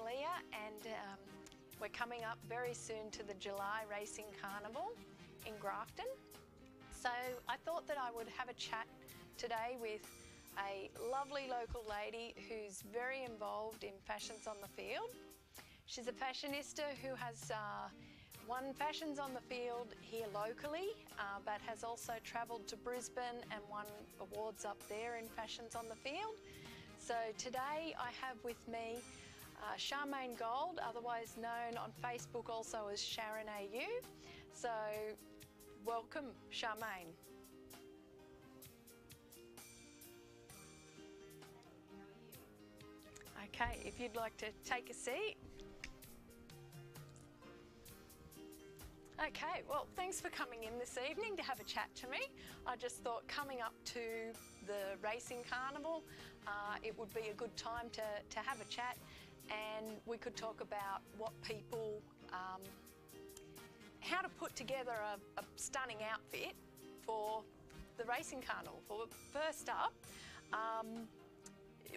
I'm Leah, and we're coming up very soon to the July Racing Carnival in Grafton. So I thought that I would have a chat today with a lovely local lady who's very involved in fashions on the field. She's a fashionista who has won fashions on the field here locally, but has also travelled to Brisbane and won awards up there in fashions on the field. So today I have with me Sharlmane Gold, otherwise known on Facebook also as Sharron Au. So welcome, Sharlmane. Okay, if you'd like to take a seat. Okay, well, thanks for coming in this evening to have a chat to me. I just thought coming up to the Racing Carnival, it would be a good time to have a chat, and we could talk about what people, how to put together a stunning outfit for the Racing Carnival. Well, first up,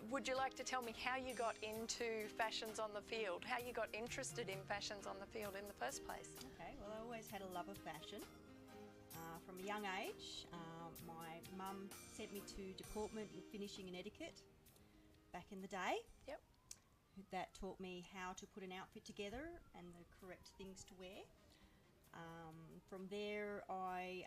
would you like to tell me how you got into fashions on the field, how you got interested in fashions on the field in the first place? Okay, well, I always had a love of fashion. From a young age, my mum sent me to deportment in finishing and etiquette back in the day. Yep. That taught me how to put an outfit together and the correct things to wear. From there, I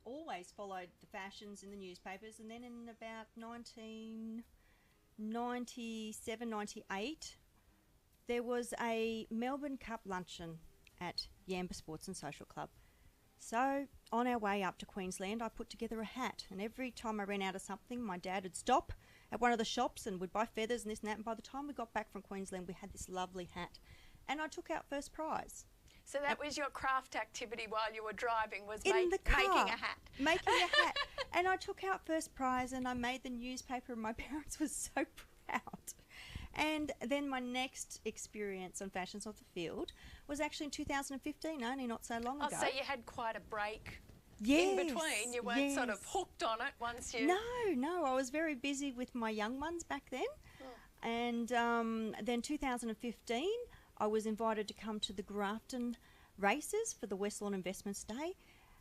always followed the fashions in the newspapers, and then in about 1997, 98, there was a Melbourne Cup luncheon at Yamba Sports and Social Club. So on our way up to Queensland, I put together a hat, and every time I ran out of something, my dad would stop at one of the shops and would buy feathers and this and that, and by the time we got back from Queensland, we had this lovely hat, and I took out first prize. So that was your craft activity while you were driving, was in the car, making a hat? Making a hat. And I took out first prize, and I made the newspaper, and my parents were so proud. And then my next experience on fashions off the field was actually in 2015, only not so long ago. Oh, so you had quite a break yes, in between. You weren't sort of hooked on it once you... No, I was very busy with my young ones back then. Oh. And then 2015, I was invited to come to the Grafton races for the West Lawn Investments Day.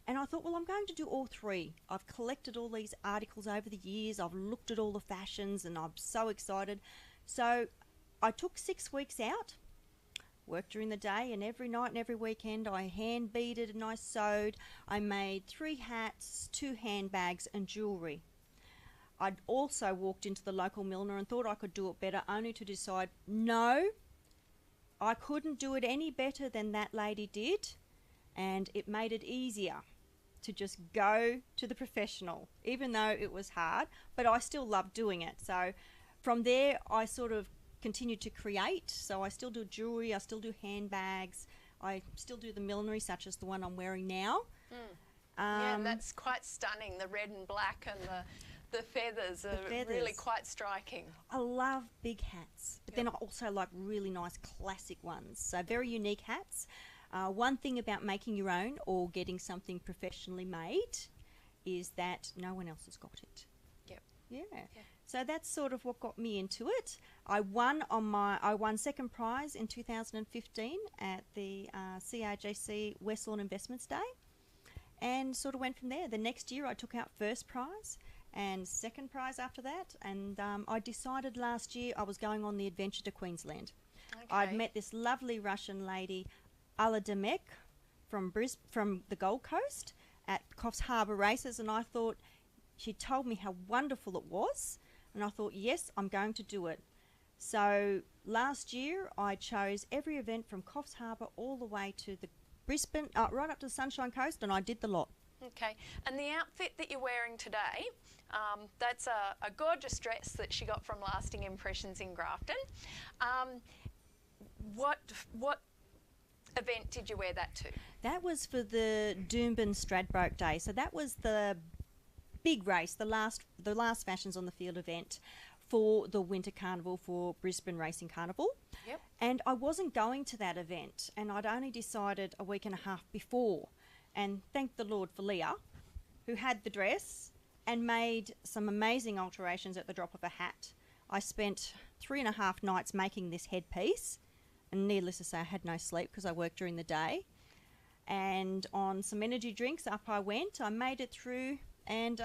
And I thought, well, I'm going to do all three. I've collected all these articles over the years. I've looked at all the fashions, and I'm so excited. So I took 6 weeks out, worked during the day, and every night and every weekend I hand beaded and I sewed. I made 3 hats, 2 handbags and jewellery. I'd also walked into the local milliner and thought I could do it better, only to decide, no, I couldn't do it any better than that lady did, and it made it easier to just go to the professional, even though it was hard, but I still loved doing it. So from there, I sort of continued to create. So I still do jewellery, I still do handbags, I still do the millinery, such as the one I'm wearing now. Yeah, that's quite stunning. The red and black and the feathers are really quite striking. I love big hats, but then I also like really nice classic ones. So very unique hats. One thing about making your own or getting something professionally made is that no one else has got it. Yep. Yeah. So that's sort of what got me into it. I won second prize in 2015 at the CRJC West Lawn Investments Day, and sort of went from there. The next year I took out first prize and second prize after that, and I decided last year I was going on the adventure to Queensland. Okay. I'd met this lovely Russian lady, Alla Demek, from the Gold Coast at Coffs Harbour races, and I thought, she told me how wonderful it was, and I thought, yes, I'm going to do it. So last year I chose every event from Coffs Harbour all the way to the Brisbane, right up to the Sunshine Coast, and I did the lot. Okay. And the outfit that you're wearing today, that's a gorgeous dress that she got from Lasting Impressions in Grafton. What event did you wear that to? That was for the Doomben Stradbroke Day. So that was the big race, the last Fashions on the Field event for the Winter Carnival for Brisbane Racing Carnival. Yep. And I wasn't going to that event, and I'd only decided a week and a half before. And thank the Lord for Leah, who had the dress and made some amazing alterations at the drop of a hat. I spent 3.5 nights making this headpiece, and needless to say, I had no sleep because I worked during the day. And on some energy drinks, up I went. I made it through and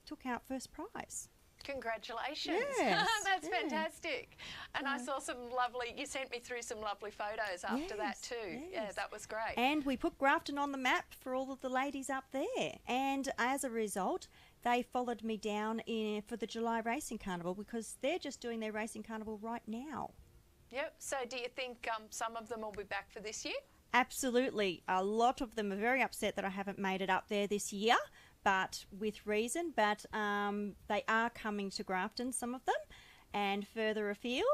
took out first prize. Congratulations. Yes, That's yeah. fantastic. And I saw some lovely, you sent me through some lovely photos after that too. Yes. Yeah, that was great. And we put Grafton on the map for all of the ladies up there. And as a result, they followed me down for the July Racing Carnival because they're just doing their Racing Carnival right now. Yep. So do you think some of them will be back for this year? Absolutely. A lot of them are very upset that I haven't made it up there this year, but with reason. But they are coming to Grafton, some of them, and further afield.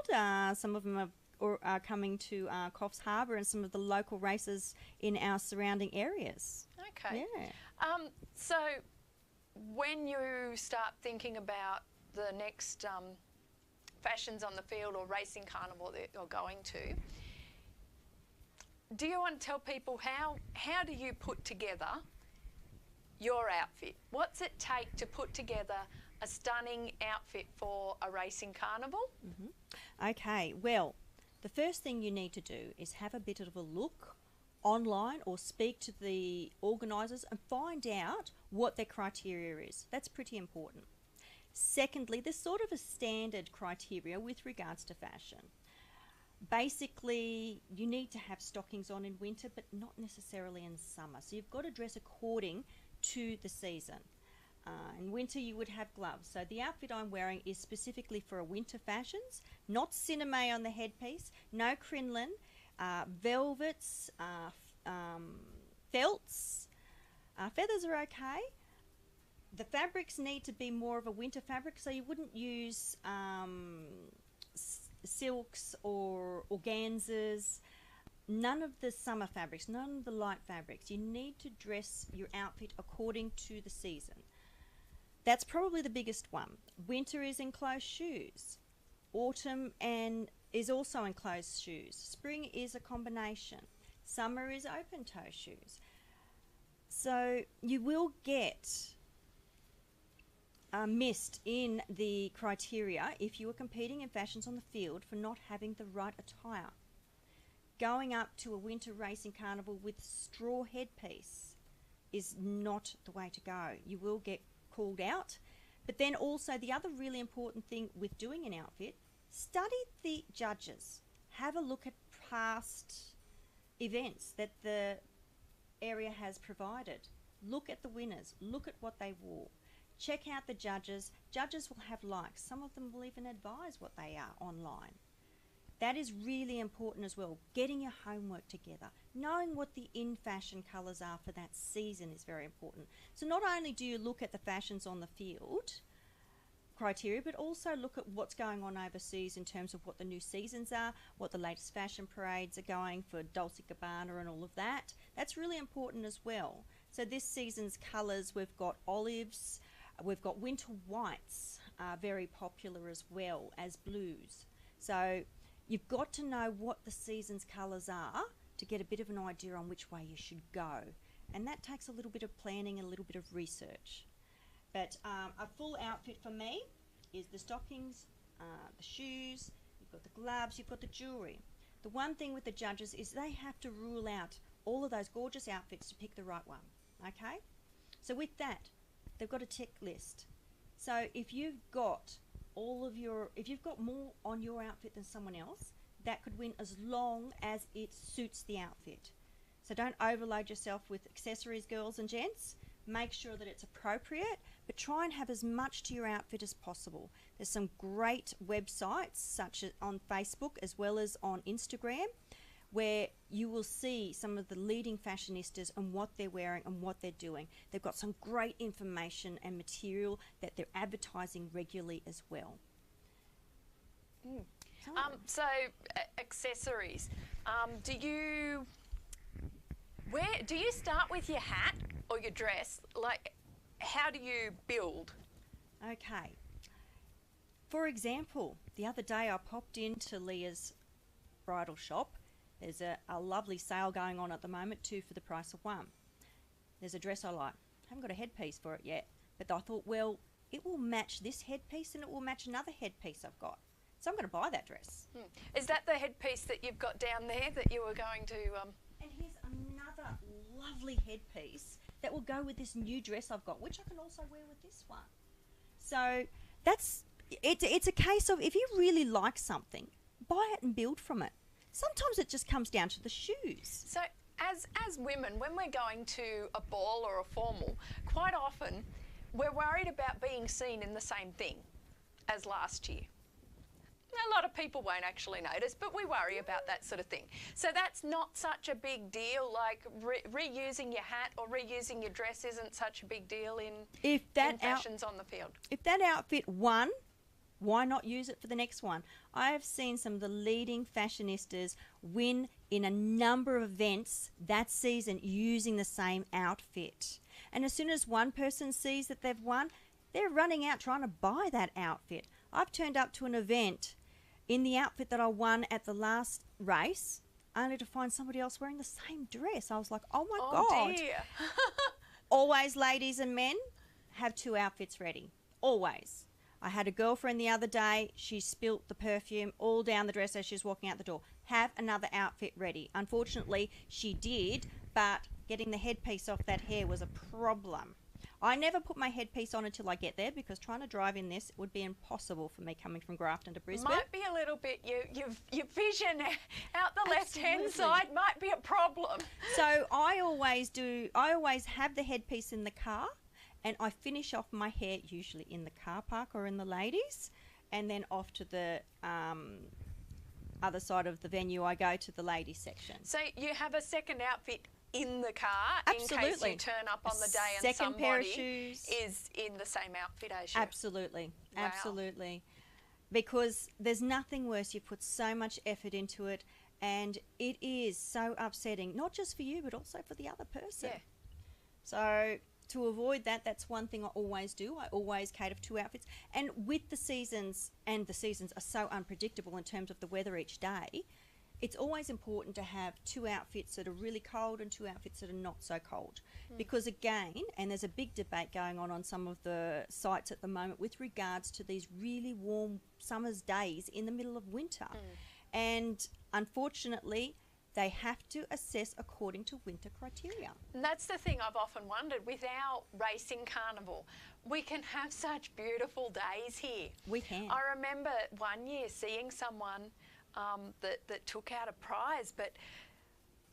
Some of them are coming to Coffs Harbour and some of the local races in our surrounding areas. Okay. Yeah. So when you start thinking about the next fashions on the field or racing carnival that you're going to, do you want to tell people how do you put together your outfit? What's it take to put together a stunning outfit for a racing carnival? Okay, well, the first thing you need to do is have a bit of a look online or speak to the organisers and find out what their criteria is. That's pretty important. Secondly, there's sort of a standard criteria with regards to fashion. Basically, you need to have stockings on in winter, but not necessarily in summer. So you've got to dress according to the season. In winter, you would have gloves. So the outfit I'm wearing is specifically for a winter fashions, not cinema on the headpiece, no crinoline, velvets, felts. Feathers are okay. The fabrics need to be more of a winter fabric, so you wouldn't use silks or organzas, none of the summer fabrics, none of the light fabrics. You need to dress your outfit according to the season. That's probably the biggest one. Winter is enclosed shoes. Autumn is also enclosed shoes. Spring is a combination. Summer is open toe shoes. So you will get missed in the criteria if you are competing in fashions on the field for not having the right attire. Going up to a winter racing carnival with straw headpiece is not the way to go. You will get called out. But then also the other really important thing with doing an outfit, study the judges. Have a look at past events that the area has provided. Look at the winners. Look at what they wore. Check out the judges. Judges will have likes. Some of them will even advise what they are online. That is really important as well. Getting your homework together. Knowing what the in-fashion colours are for that season is very important. So not only do you look at the fashions on the field criteria, but also look at what's going on overseas in terms of what the new seasons are, what the latest fashion parades are going for Dolce & Gabbana and all of that. That's really important as well. So this season's colours, we've got olives, we've got winter whites, very popular as well as blues. So you've got to know what the season's colours are to get a bit of an idea on which way you should go. And that takes a little bit of planning and a little bit of research. But a full outfit for me is the stockings, the shoes, you've got the gloves, you've got the jewellery. The one thing with the judges is they have to rule out all of those gorgeous outfits to pick the right one, okay? So with that, they've got a tick list. So if you've got if you've got more on your outfit than someone else, that could win as long as it suits the outfit. So don't overload yourself with accessories, girls and gents. Make sure that it's appropriate, but try and have as much to your outfit as possible. There's some great websites, such as on Facebook as well as on Instagram, where you will see some of the leading fashionistas and what they're wearing and what they're doing. They've got some great information and material that they're advertising regularly as well. So accessories. Do you start with your hat or your dress? Like, how do you build? Okay. For example, the other day I popped into Leah's bridal shop. There's a lovely sale going on at the moment, 2 for the price of 1. There's a dress I like. I haven't got a headpiece for it yet, but I thought, well, it will match this headpiece and it will match another headpiece I've got. So I'm going to buy that dress. Is that the headpiece that you've got down there that you were going to... And here's another lovely headpiece that will go with this new dress I've got, which I can also wear with this one. So it's a case of, if you really like something, buy it and build from it. Sometimes it just comes down to the shoes. So as women, when we're going to a ball or a formal, quite often we're worried about being seen in the same thing as last year. A lot of people won't actually notice, but we worry about that sort of thing. So that's not such a big deal, like reusing your hat or reusing your dress isn't such a big deal in fashions on the field. If that outfit won, why not use it for the next one? I have seen some of the leading fashionistas win in a number of events that season using the same outfit. And as soon as one person sees that they've won, they're running out trying to buy that outfit. I've turned up to an event in the outfit that I won at the last race, only to find somebody else wearing the same dress. I was like, oh my God. Dear. Always, ladies and men, have 2 outfits ready. Always. I had a girlfriend the other day, she spilt the perfume all down the dress as she was walking out the door. Have another outfit ready. Unfortunately, she did, but getting the headpiece off that hair was a problem. I never put my headpiece on until I get there, because trying to drive in this would be impossible for me coming from Grafton to Brisbane. Might be a little bit, your vision out the left-hand side might be a problem. So I always have the headpiece in the car, and I finish off my hair usually in the car park or in the ladies, and then off to the other side of the venue I go to the ladies section. So you have a second outfit in the car Absolutely. in case you turn up on the day and second somebody pair of shoes is in the same outfit as you. Absolutely. Wow. Absolutely. Because there's nothing worse. You put so much effort into it, and it is so upsetting, not just for you but also for the other person. Yeah. So to avoid that, that's one thing I always do. I always cater for 2 outfits. And with the seasons, and the seasons are so unpredictable in terms of the weather each day, it's always important to have 2 outfits that are really cold and 2 outfits that are not so cold. Because again, and there's a big debate going on some of the sites at the moment with regards to these really warm summer's days in the middle of winter. And unfortunately, they have to assess according to winter criteria. And that's the thing I've often wondered. With our racing carnival, we can have such beautiful days here. We can. I remember one year seeing someone that took out a prize, but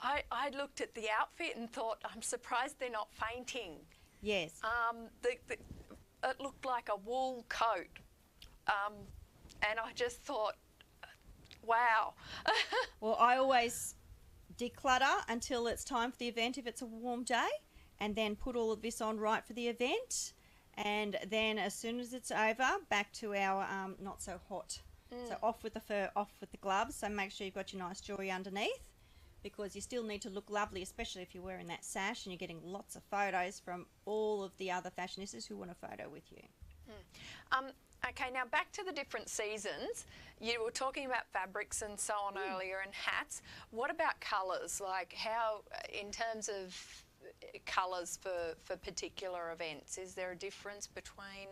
I looked at the outfit and thought, I'm surprised they're not fainting. Yes. It looked like a wool coat, and I just thought, wow. Well, I always declutter until it's time for the event if it's a warm day, and then put all of this on right for the event, and then as soon as it's over, back to our not so hot. So off with the fur, off with the gloves. So make sure you've got your nice jewellery underneath, because you still need to look lovely, especially if you're wearing that sash and you're getting lots of photos from all of the other fashionistas who want a photo with you. Okay, now back to the different seasons. You were talking about fabrics and so on earlier, and hats. What about colours? Like how, in terms of colours for particular events, is there a difference between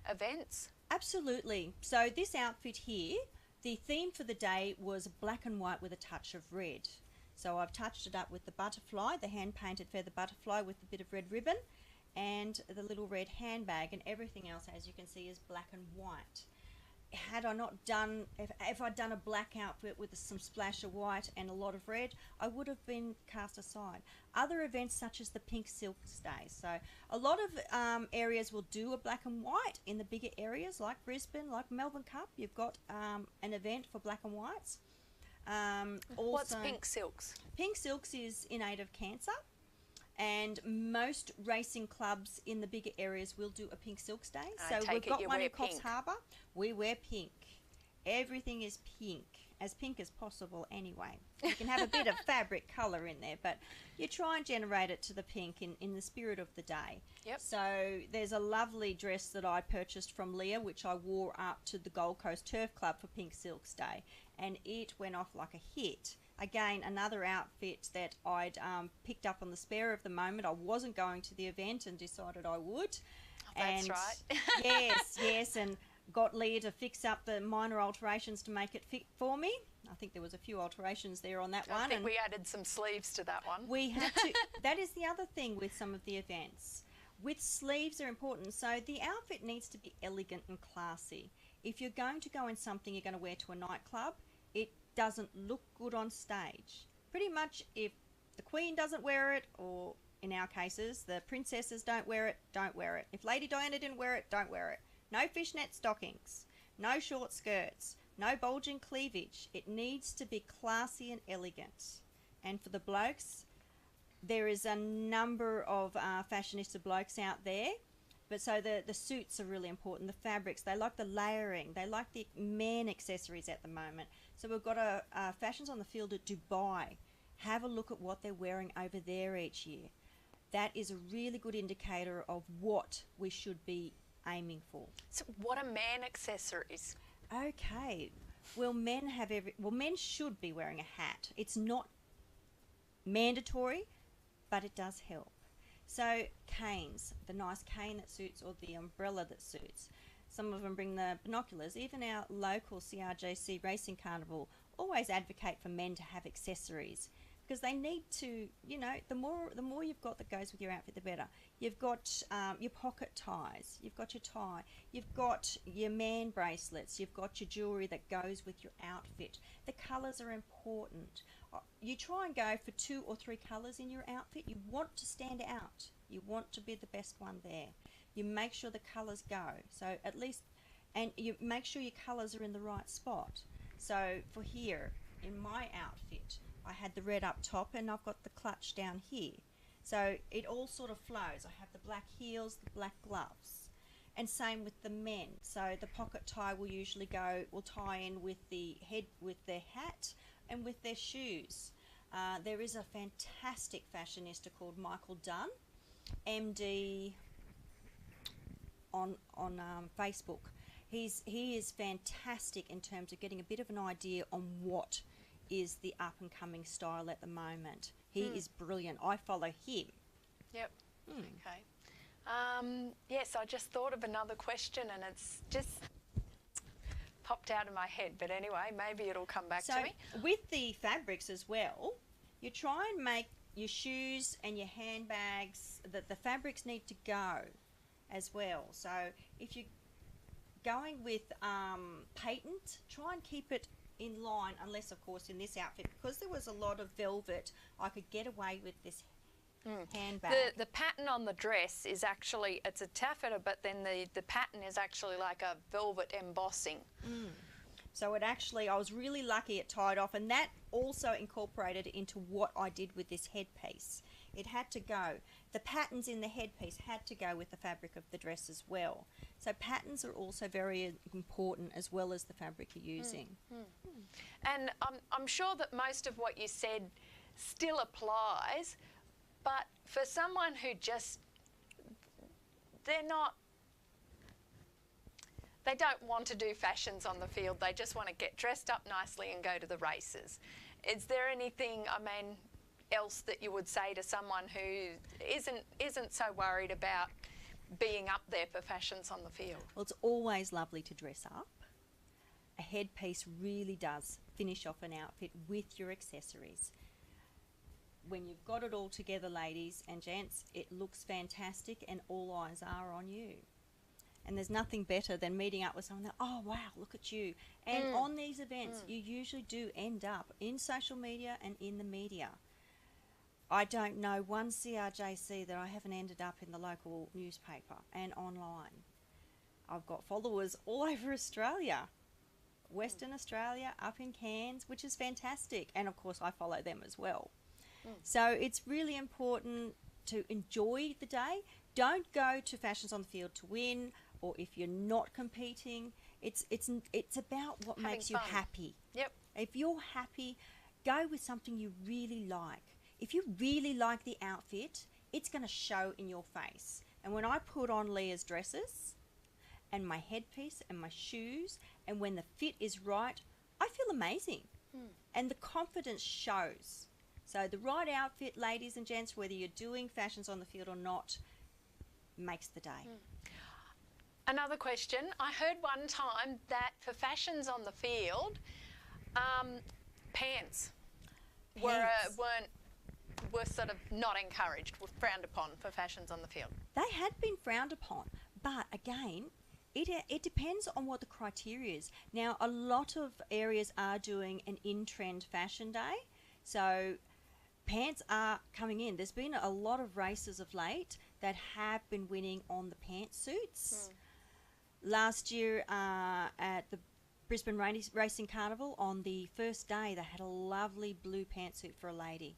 events? Absolutely. So this outfit here, the theme for the day was black and white with a touch of red. So I've touched it up with the butterfly, the hand-painted feather butterfly with a bit of red ribbon, and the little red handbag, and everything else, as you can see, is black and white. Had I not done, if I'd done a black outfit with some splash of white and a lot of red, I would have been cast aside. Other events such as the Pink Silk Day. So a lot of areas will do a black and white in the bigger areas like Brisbane, like Melbourne Cup. You've got an event for black and whites. What's Pink Silks? Pink Silks is in aid of cancer. And most racing clubs in the bigger areas will do a Pink Silks Day. So we've got one in Coffs Harbour. We wear pink. Everything is pink as possible anyway. You can have a bit of fabric colour in there, but you try and generate it to the pink in the spirit of the day. Yep. So there's a lovely dress that I purchased from Leah, which I wore up to the Gold Coast Turf Club for Pink Silks Day, and it went off like a hit. Again, another outfit that I'd picked up on the spare of the moment. I wasn't going to the event and decided I would. That's and right. yes, and got Leah to fix up the minor alterations to make it fit for me. I think there was a few alterations there on that one. I think we added some sleeves to that one. We had to. That is the other thing with some of the events. With sleeves are important, so the outfit needs to be elegant and classy. If you're going to go in something you're going to wear to a nightclub, it doesn't look good on stage. Pretty much if the Queen doesn't wear it, or in our cases, the princesses don't wear it, don't wear it. If Lady Diana didn't wear it, don't wear it. No fishnet stockings, no short skirts, no bulging cleavage. It needs to be classy and elegant. And for the blokes, there is a number of fashionista blokes out there. But so the suits are really important, the fabrics, they like the layering, they like the men accessories at the moment. So we've got a Fashions on the Field at Dubai. Have a look at what they're wearing over there each year. That is a really good indicator of what we should be aiming for. So what are man accessories? Okay, well men should be wearing a hat. It's not mandatory, but it does help. So canes, the nice cane that suits or the umbrella that suits. Some of them bring the binoculars. Even our local CRJC Racing Carnival always advocate for men to have accessories because they need to, you know, the more you've got that goes with your outfit, the better. You've got your pocket ties, you've got your tie, you've got your man bracelets, you've got your jewellery that goes with your outfit. The colours are important. You try and go for 2 or 3 colours in your outfit. You want to stand out. You want to be the best one there. You make sure the colours go. So at least, and you make sure your colours are in the right spot. So for here, in my outfit, I had the red up top and I've got the clutch down here. So it all sort of flows. I have the black heels, the black gloves. And same with the men. So the pocket tie will tie in with the head, with their hat, and with their shoes. There is a fantastic fashionista called Michael Dunn, MD, on Facebook. He is fantastic in terms of getting a bit of an idea on what is the up and coming style at the moment. He is brilliant. I follow him. Yep. Okay. Yes, I just thought of another question and it's just popped out of my head, but anyway, maybe it'll come back to me. With the fabrics as well, you try and make your shoes and your handbags, that the fabrics need to go as well. So if you're going with patent, try and keep it in line, unless of course in this outfit, because there was a lot of velvet, I could get away with this handbag. The pattern on the dress is actually, it's a taffeta, but then the pattern is actually like a velvet embossing. So it actually, I was really lucky it tied off, and that also incorporated into what I did with this headpiece. It had to go. The patterns in the headpiece had to go with the fabric of the dress as well. So patterns are also very important as well as the fabric you're using. And I'm sure that most of what you said still applies, but for someone who just, they don't want to do fashions on the field, they just want to get dressed up nicely and go to the races. Is there anything, else that you would say to someone who isn't so worried about being up there for fashions on the field? Well, it's always lovely to dress up. A headpiece really does finish off an outfit with your accessories. When you've got it all together, ladies and gents, it looks fantastic and all eyes are on you. And there's nothing better than meeting up with someone that, oh wow, look at you. And on these events, you usually do end up in social media and in the media. I don't know one CRJC that I haven't ended up in the local newspaper and online. I've got followers all over Australia, Western Australia, up in Cairns, which is fantastic. And of course I follow them as well. So it's really important to enjoy the day. Don't go to Fashions on the Field to win, or if you're not competing. It's about what makes you happy. Yep. If you're happy, go with something you really like. If you really like the outfit, it's going to show in your face. And when I put on Leah's dresses and my headpiece and my shoes, and when the fit is right, I feel amazing. And the confidence shows. So the right outfit, ladies and gents, whether you're doing Fashions on the Field or not, makes the day. Another question. I heard one time that for fashions on the field, pants were sort of not encouraged, were frowned upon for fashions on the field. They had been frowned upon, but again, it depends on what the criteria is. Now, a lot of areas are doing an in-trend fashion day, so pants are coming in. There's been a lot of races of late that have been winning on the pantsuits. Last year at the Brisbane Racing Carnival, on the first day, they had a lovely blue pantsuit for a lady.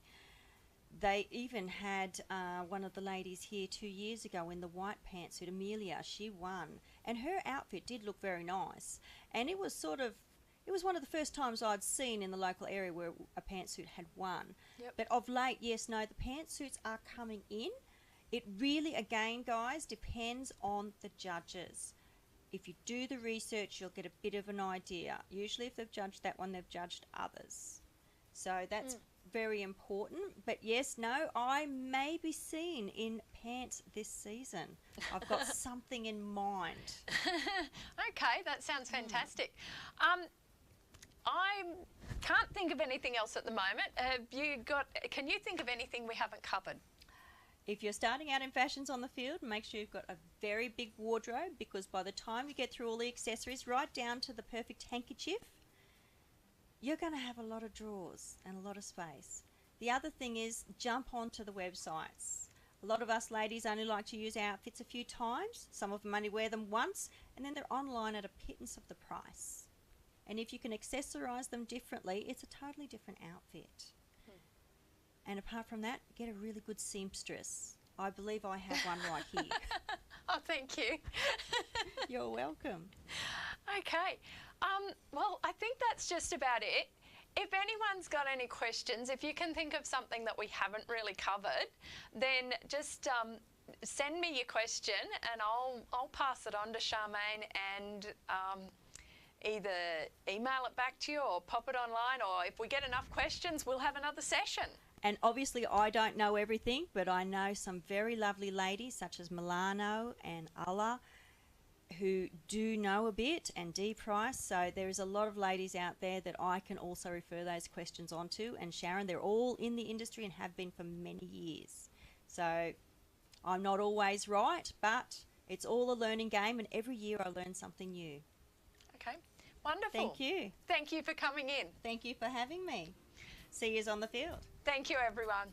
They even had one of the ladies here 2 years ago in the white pantsuit, Amelia. She won, and her outfit did look very nice. And it was one of the first times I'd seen in the local area where a pantsuit had won. Yep. But of late, yes, no, the pantsuits are coming in. It really, again, guys, depends on the judges. If you do the research, you'll get a bit of an idea. Usually if they've judged that one, they've judged others. So that's very important. But yes, no, I may be seen in pants this season. I've got something in mind. Okay, that sounds fantastic. I can't think of anything else at the moment. Can you think of anything we haven't covered? If you're starting out in fashions on the field, make sure you've got a very big wardrobe, because by the time you get through all the accessories, right down to the perfect handkerchief, you're going to have a lot of drawers and a lot of space. The other thing is, jump onto the websites. A lot of us ladies only like to use our outfits a few times. Some of them only wear them once, and then they're online at a pittance of the price. And if you can accessorise them differently, it's a totally different outfit. And apart from that, get a really good seamstress. I believe I have one right here. Oh, thank you. You're welcome. Okay. Well, I think that's just about it. If anyone's got any questions, if you can think of something that we haven't really covered, then just send me your question and I'll pass it on to Sharlmane and either email it back to you or pop it online, or if we get enough questions, we'll have another session. And obviously I don't know everything, but I know some very lovely ladies such as Milano and Alla who do know a bit, and Dee Price. So there is a lot of ladies out there that I can also refer those questions on to. And Sharron, they're all in the industry and have been for many years. So I'm not always right, but it's all a learning game, and every year I learn something new. Okay, wonderful. Thank you. Thank you for coming in. Thank you for having me. See yous on the field. Thank you, everyone.